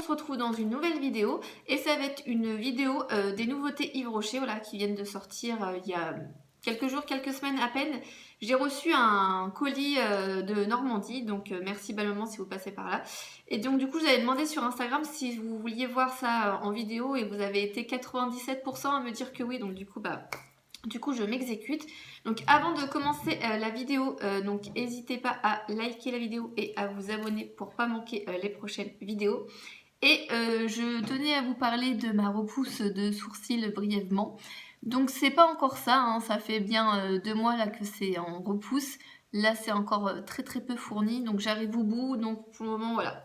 se retrouve dans une nouvelle vidéo et ça va être une vidéo des nouveautés Yves Rocher voilà, qui viennent de sortir il y a quelques jours, quelques semaines à peine. J'ai reçu un colis de Normandie, donc merci belle maman si vous passez par là. Et donc du coup j'avais demandé sur Instagram si vous vouliez voir ça en vidéo et vous avez été 97% à me dire que oui, donc du coup je m'exécute. Donc avant de commencer la vidéo, donc n'hésitez pas à liker la vidéo et à vous abonner pour pas manquer les prochaines vidéos. Et je tenais à vous parler de ma repousse de sourcils brièvement. Donc c'est pas encore ça, hein, ça fait bien 2 mois là que c'est en repousse. Là c'est encore très très peu fourni, donc j'arrive au bout. Donc pour le moment voilà,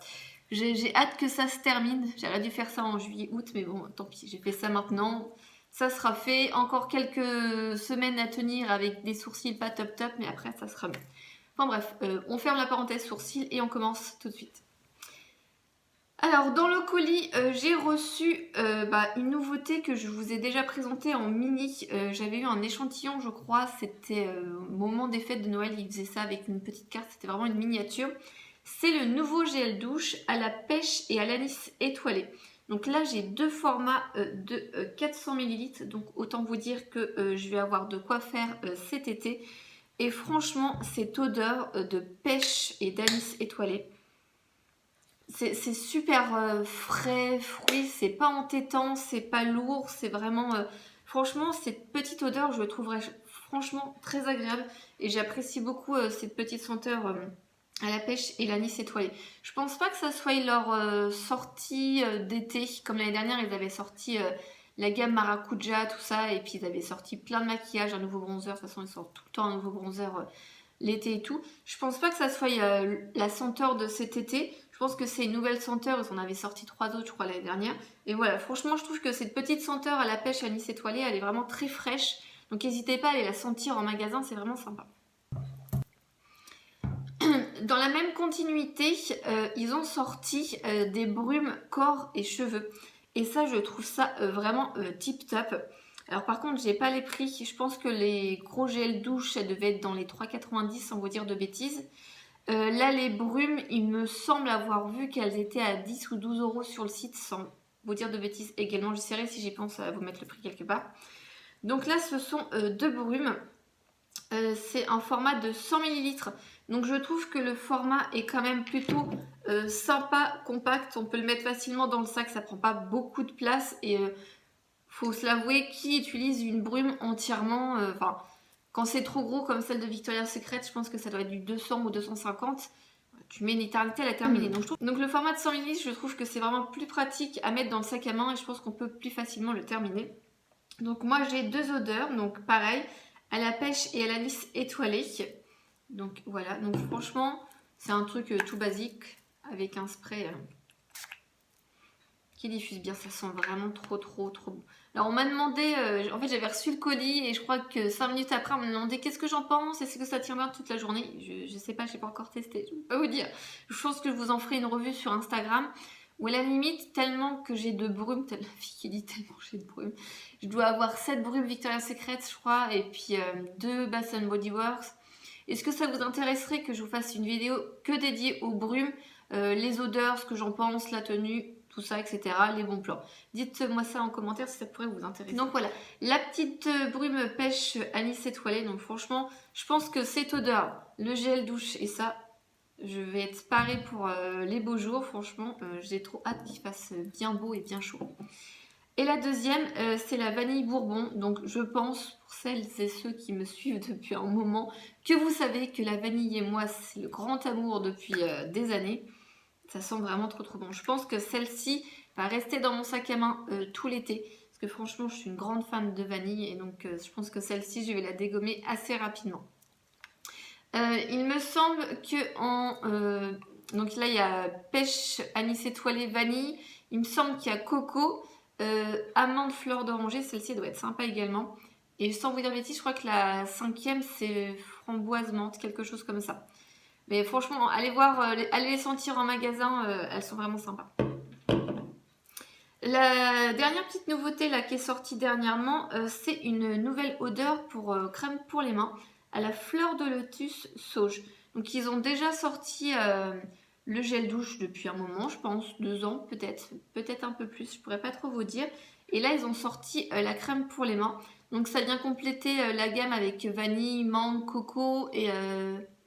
j'ai hâte que ça se termine. J'aurais dû faire ça en juillet-août, mais bon tant pis, j'ai fait ça maintenant. Ça sera fait, encore quelques semaines à tenir avec des sourcils pas top top, mais après ça sera mieux. Enfin bref, on ferme la parenthèse sourcils et on commence tout de suite. Alors dans le colis, j'ai reçu une nouveauté que je vous ai déjà présentée en mini. J'avais eu un échantillon je crois, c'était au moment des fêtes de Noël, ils faisaient ça avec une petite carte, c'était vraiment une miniature. C'est le nouveau gel douche à la pêche et à l'anis étoilé. Donc là j'ai deux formats de 400 ml, donc autant vous dire que je vais avoir de quoi faire cet été. Et franchement cette odeur de pêche et d'anis étoilé, c'est super frais, fruit, c'est pas entêtant, c'est pas lourd, c'est vraiment... franchement, cette petite odeur, je la trouverais franchement très agréable. Et j'apprécie beaucoup cette petite senteur à la pêche et l'anis étoilé. Je pense pas que ça soit leur sortie d'été. Comme l'année dernière, ils avaient sorti la gamme Maracuja, tout ça. Et puis ils avaient sorti plein de maquillage, un nouveau bronzer. De toute façon, ils sortent tout le temps un nouveau bronzer l'été et tout. Je pense pas que ça soit la senteur de cet été. Je pense que c'est une nouvelle senteur. Ils en avaient sorti 3 autres, je crois, l'année dernière. Et voilà, franchement, je trouve que cette petite senteur à la pêche à l'anis étoilé, elle est vraiment très fraîche. Donc n'hésitez pas à aller la sentir en magasin, c'est vraiment sympa. Dans la même continuité, ils ont sorti des brumes corps et cheveux. Et ça, je trouve ça vraiment tip top. Alors par contre, j'ai pas les prix. Je pense que les gros gels douche, ça devait être dans les 3,90 sans vous dire de bêtises. Là, les brumes, il me semble avoir vu qu'elles étaient à 10 ou 12 euros sur le site sans vous dire de bêtises également. J'essaierai si j'y pense à vous mettre le prix quelque part. Donc là, ce sont deux brumes. C'est un format de 100 ml. Donc je trouve que le format est quand même plutôt sympa, compact. On peut le mettre facilement dans le sac, ça prend pas beaucoup de place. Et faut se l'avouer, qui utilise une brume entièrement, quand c'est trop gros comme celle de Victoria's Secret, je pense que ça doit être du 200 ou 250. Tu mets une éternité à la terminer. Donc le format de 100 ml, je trouve que c'est vraiment plus pratique à mettre dans le sac à main et je pense qu'on peut plus facilement le terminer. Donc moi j'ai deux odeurs, donc pareil, à la pêche et à l'anis étoilé. Donc voilà, donc franchement c'est un truc tout basique avec un spray qui diffuse bien, ça sent vraiment trop bon. Alors on m'a demandé, en fait j'avais reçu le colis et je crois que 5 minutes après on m'a demandé qu'est-ce que j'en pense, est-ce que ça tient bien toute la journée. Je sais pas, j'ai pas encore testé, je peux pas vous dire. Je pense que je vous en ferai une revue sur Instagram. Ou à la limite, tellement que j'ai de brume, telle la fille qui dit tellement j'ai de brume, je dois avoir 7 brumes Victoria's Secret je crois, et puis 2 Bath Body Works. Est-ce que ça vous intéresserait que je vous fasse une vidéo que dédiée aux brumes, les odeurs, ce que j'en pense, la tenue, tout ça, etc., les bons plans. Dites-moi ça en commentaire si ça pourrait vous intéresser. Donc voilà, la petite brume pêche anis étoilé, donc franchement, je pense que cette odeur, le gel douche et ça, je vais être parée pour les beaux jours, franchement, j'ai trop hâte qu'il fasse bien beau et bien chaud. Et la deuxième, c'est la vanille bourbon. Donc je pense, pour celles et ceux qui me suivent depuis un moment, que vous savez que la vanille et moi, c'est le grand amour depuis des années. Ça sent vraiment trop bon. Je pense que celle-ci va rester dans mon sac à main tout l'été. Parce que franchement, je suis une grande fan de vanille. Et donc, je pense que celle-ci, je vais la dégommer assez rapidement. Il me semble que donc là, il y a pêche, anis étoilé, vanille. Il me semble qu'il y a coco, amande, fleur d'oranger. Celle-ci doit être sympa également. Et sans vous dire bêtise, je crois que la 5e, c'est framboise menthe, quelque chose comme ça. Mais franchement, allez voir, allez les sentir en magasin, elles sont vraiment sympas. La dernière petite nouveauté là, qui est sortie dernièrement, c'est une nouvelle odeur pour crème pour les mains à la fleur de lotus sauge. Donc ils ont déjà sorti le gel douche depuis un moment, je pense 2 ans peut-être un peu plus, je pourrais pas trop vous dire. Et là ils ont sorti la crème pour les mains. Donc ça vient compléter la gamme avec vanille, mangue, coco et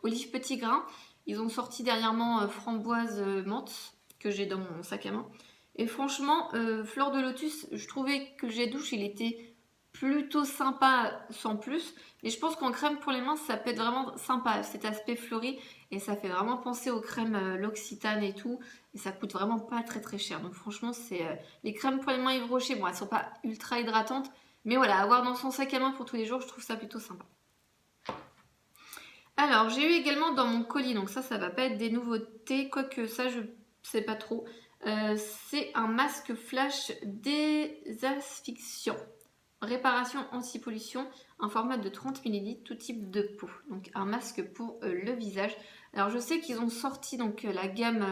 olive petit grain. Ils ont sorti dernièrement framboise menthe que j'ai dans mon sac à main. Et franchement, Fleur de Lotus, je trouvais que le gel douche il était plutôt sympa sans plus. Mais je pense qu'en crème pour les mains, ça peut être vraiment sympa, cet aspect fleuri. Et ça fait vraiment penser aux crèmes L'Occitane et tout. Et ça coûte vraiment pas très très cher. Donc franchement, c'est les crèmes pour les mains Yves Rocher. Bon, elles sont pas ultra hydratantes. Mais voilà, avoir dans son sac à main pour tous les jours, je trouve ça plutôt sympa. Alors, j'ai eu également dans mon colis, donc ça va pas être des nouveautés, quoique ça, je sais pas trop. C'est un masque flash désasphyxiant. Réparation anti-pollution, un format de 30 ml, tout type de peau. Donc un masque pour le visage. Alors je sais qu'ils ont sorti donc la gamme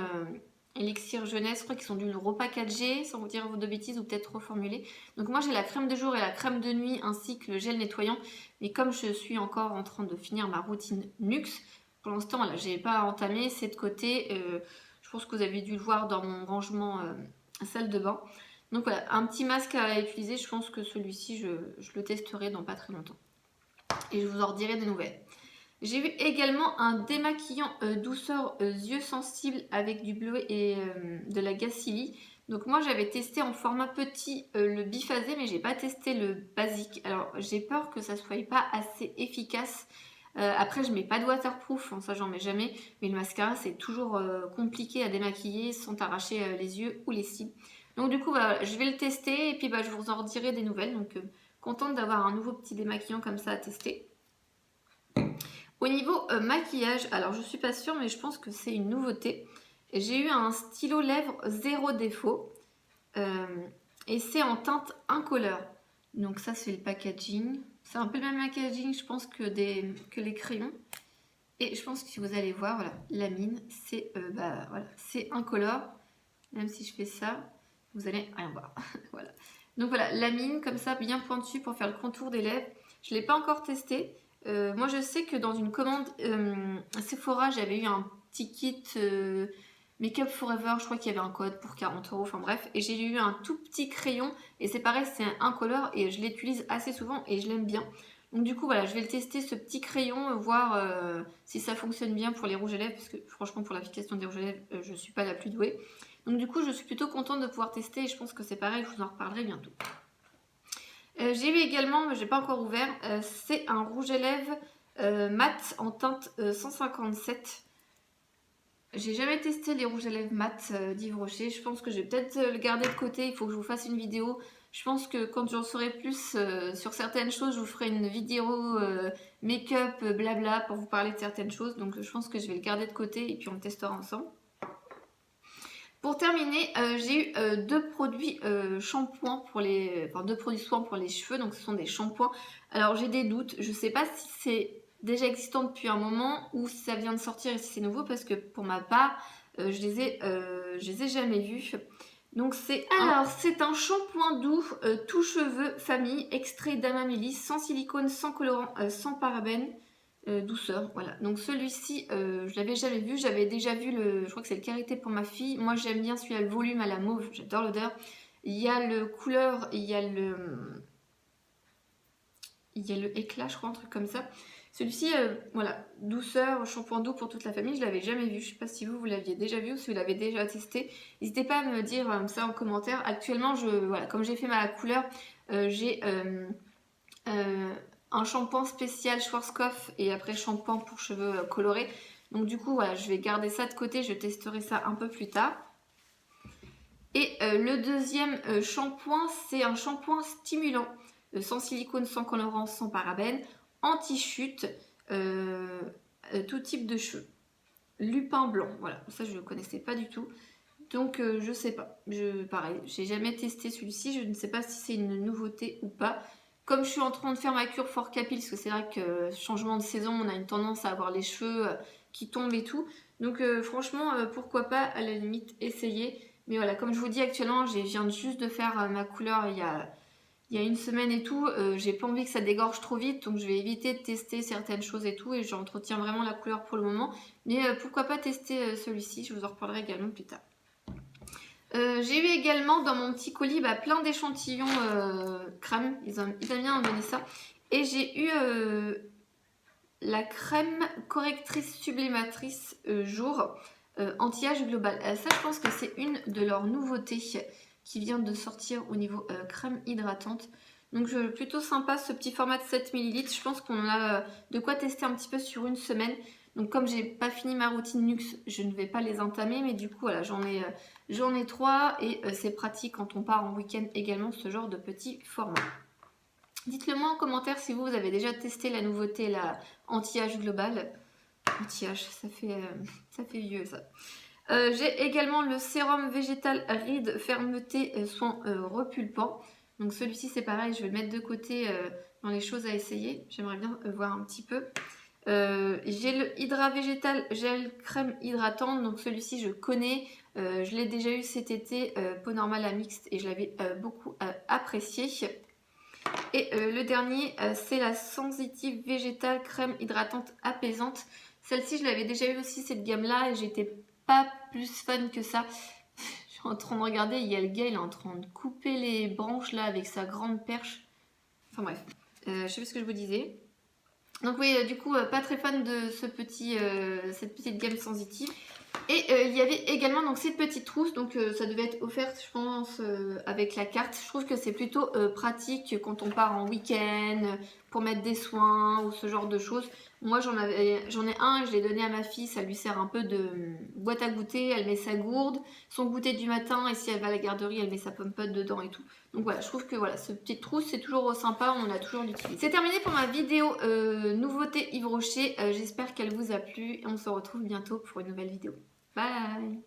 Elixir Jeunesse, je crois qu'ils sont d'une repackagée, sans vous dire de bêtises ou peut-être reformulée. Donc moi j'ai la crème de jour et la crème de nuit ainsi que le gel nettoyant. Mais comme je suis encore en train de finir ma routine Nux, pour l'instant là j'ai pas entamé, c'est de côté. Je pense que vous avez dû le voir dans mon rangement salle de bain. Donc voilà, un petit masque à utiliser, je pense que celui-ci, je le testerai dans pas très longtemps. Et je vous en redirai des nouvelles. J'ai vu également un démaquillant douceur yeux sensibles avec du bleu et de la Gacilly. Donc moi j'avais testé en format petit le biphasé, mais j'ai pas testé le basique. Alors j'ai peur que ça soit pas assez efficace. Après je mets pas de waterproof, hein, ça j'en mets jamais. Mais le mascara c'est toujours compliqué à démaquiller sans arracher les yeux ou les cils. Donc du coup, bah, je vais le tester et puis bah, je vous en redirai des nouvelles. Donc contente d'avoir un nouveau petit démaquillant comme ça à tester. Au niveau maquillage, alors je suis pas sûre mais je pense que c'est une nouveauté. J'ai eu un stylo lèvres zéro défaut et c'est en teinte incolore. Donc ça c'est le packaging. C'est un peu le même packaging je pense que les crayons. Et je pense que vous allez voir, voilà, la mine, c'est voilà, c'est incolore. Même si je fais ça, vous allez rien voir. Voilà. Donc voilà, la mine comme ça, bien pointue pour faire le contour des lèvres. Je ne l'ai pas encore testé. Moi, je sais que dans une commande Sephora, j'avais eu un petit kit Make-up Forever. Je crois qu'il y avait un code pour 40 €. Enfin bref. Et j'ai eu un tout petit crayon. Et c'est pareil, c'est incolore. Et je l'utilise assez souvent et je l'aime bien. Donc du coup, voilà, je vais le tester, ce petit crayon, voir si ça fonctionne bien pour les rouges à lèvres. Parce que franchement, pour l'application des rouges à lèvres, je ne suis pas la plus douée. Donc du coup, je suis plutôt contente de pouvoir tester et je pense que c'est pareil, je vous en reparlerai bientôt. J'ai vu également, mais je n'ai pas encore ouvert, c'est un rouge à lèvres mat en teinte 157. J'ai jamais testé les rouges à lèvres mat d'Yves Rocher. Je pense que je vais peut-être le garder de côté, il faut que je vous fasse une vidéo. Je pense que quand j'en saurai plus sur certaines choses, je vous ferai une vidéo make-up, blabla, pour vous parler de certaines choses. Donc je pense que je vais le garder de côté et puis on le testera ensemble. Pour terminer, j'ai eu 2 produits shampoing pour les... Enfin, 2 produits soins pour les cheveux, donc ce sont des shampoings. Alors j'ai des doutes, je ne sais pas si c'est déjà existant depuis un moment ou si ça vient de sortir et si c'est nouveau parce que pour ma part, je les ai jamais vus. Donc c'est un shampoing doux tout cheveux famille, extrait d'amamélis, sans silicone, sans colorant, sans parabènes. Douceur, voilà. Donc celui-ci, je l'avais jamais vu. J'avais déjà vu je crois que c'est le Karité pour ma fille. Moi, j'aime bien celui-là, le volume à la mauve. J'adore l'odeur. Il y a le couleur, il y a le éclat, je crois, un truc comme ça. Celui-ci, voilà, douceur, shampoing doux pour toute la famille. Je l'avais jamais vu. Je sais pas si vous l'aviez déjà vu ou si vous l'avez déjà testé. N'hésitez pas à me dire ça en commentaire. Actuellement, voilà, comme j'ai fait ma couleur, j'ai un shampoing spécial Schwarzkopf et après shampoing pour cheveux colorés. Donc du coup, voilà, je vais garder ça de côté. Je testerai ça un peu plus tard. Et le deuxième shampoing, c'est un shampoing stimulant. Sans silicone, sans colorant, sans parabènes. Anti-chute. Tout type de cheveux. Lupin blanc. Voilà, ça je ne le connaissais pas du tout. Donc je sais pas. Pareil, j'ai jamais testé celui-ci. Je ne sais pas si c'est une nouveauté ou pas. Comme je suis en train de faire ma cure Fort Capil, parce que c'est vrai que changement de saison, on a une tendance à avoir les cheveux qui tombent et tout. Donc franchement, pourquoi pas à la limite essayer. Mais voilà, comme je vous dis actuellement, je viens juste de faire ma couleur il il y a une semaine et tout, j'ai pas envie que ça dégorge trop vite, donc je vais éviter de tester certaines choses et tout, et j'entretiens vraiment la couleur pour le moment. Mais pourquoi pas tester celui-ci, je vous en reparlerai également plus tard. J'ai eu également dans mon petit colis plein d'échantillons crème, ils aiment bien en donner ça. Et j'ai eu la crème correctrice sublimatrice jour anti-âge global. Ça, je pense que c'est une de leurs nouveautés qui vient de sortir au niveau crème hydratante. Donc plutôt sympa ce petit format de 7 ml. Je pense qu'on a de quoi tester un petit peu sur une semaine. Donc comme j'ai pas fini ma routine luxe, je ne vais pas les entamer. Mais du coup, voilà, j'en ai 3 et c'est pratique quand on part en week-end également, ce genre de petit format. Dites-le moi en commentaire si vous avez déjà testé la nouveauté, la anti-âge global. Anti-âge, ça fait vieux ça. J'ai également le sérum végétal Ride Fermeté Soin Repulpant. Donc celui-ci c'est pareil, je vais le mettre de côté dans les choses à essayer. J'aimerais bien voir un petit peu. J'ai le Hydra Végétal Gel Crème Hydratante. Donc celui-ci je connais. Je l'ai déjà eu cet été, peau normale à mixte, et je l'avais beaucoup apprécié. Et le dernier, c'est la Sensitive Végétale Crème Hydratante Apaisante. Celle-ci, je l'avais déjà eu aussi, cette gamme-là, et j'étais pas plus fan que ça. Je suis en train de regarder, il y a le gars, il est en train de couper les branches là avec sa grande perche. Enfin bref, je sais pas ce que je vous disais. Donc oui, du coup, pas très fan de cette petite gamme sensitive. Et il y avait également donc cette petite trousse, donc ça devait être offerte je pense avec la carte. Je trouve que c'est plutôt pratique quand on part en week-end pour mettre des soins ou ce genre de choses. Moi j'en ai un et je l'ai donné à ma fille, ça lui sert un peu de boîte à goûter. Elle met sa gourde, son goûter du matin, et si elle va à la garderie elle met sa pomme-pote dedans et tout. Donc voilà, je trouve que voilà, ce petite trousse c'est toujours sympa, on a toujours l'utilité. C'est terminé pour ma vidéo nouveauté Yves Rocher, j'espère qu'elle vous a plu et on se retrouve bientôt pour une nouvelle vidéo. Bye!